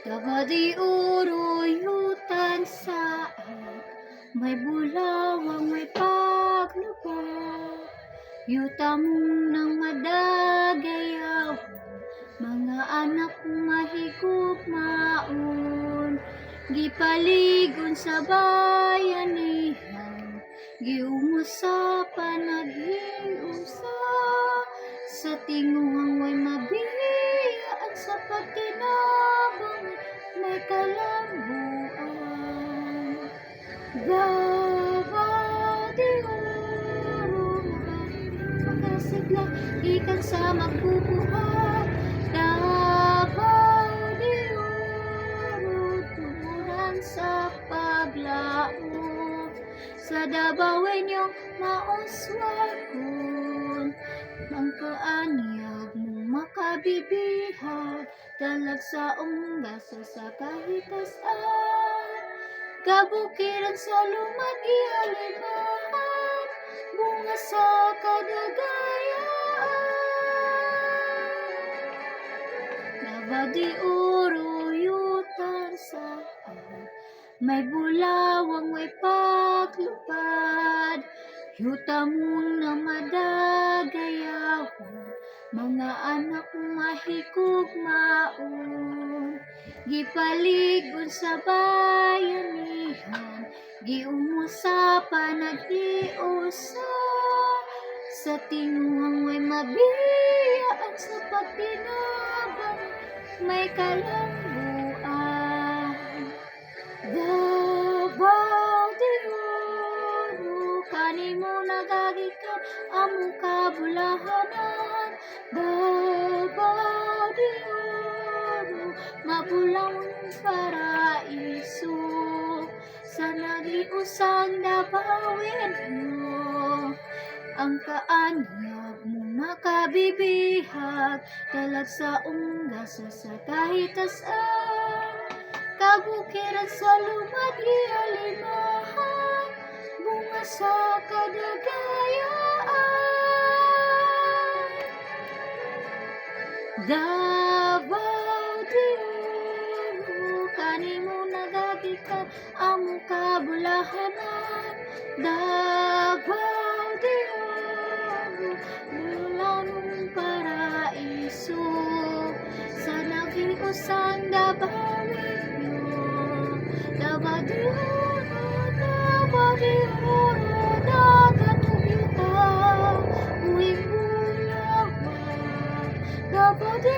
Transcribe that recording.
Tabadi uruyutan saan, may bulawang may paglubog. Yuta mong nang madagayaw, mga anak mahigugmaon. Gipaligon sa bayanihan, giumusapan naghiusa. Sa tinguhang way mabiyaan sa pagtinabang may kalambuan. Gabadi oro makasigla ikan sa magbubuhat. Gabadi oro tumuran sa paglaom. Sa dabawin yung mauswakon, ang kaanyag mong makabibihag, dalag sa unggasa sa kahitasan. Kabukiran sa lumad ihalimahan, bunga sa kadagayaan. Nabadi uruyutan saan, may bulawang may paglupad. Yuta mong na madagayahon, mga anak mahigugmaon. Gipaligon sa bayanihan, giumusapan naghiusa. Sa tinguhang may mabiyaan sa pagtinabang may kalambuan. Gabadi oro kanimo nagagikan amo kabulahanan. Gabadi oro mapulang paraiso, sa nagiusang dabawin mo. Ang kaanyag mo makabibihag, dalag sa unggasa sa kahitasan. Kabukiran sa lumad ihalimahan, bunga sa kadagayaan. Gabadi oro kanimo nagagikan amo kabulahanan. Gabadi oro mulanong paraiso, sa nagiusang dabawin nyo. Dabadi oro dagat ubita, uwing bulawan. Dabadi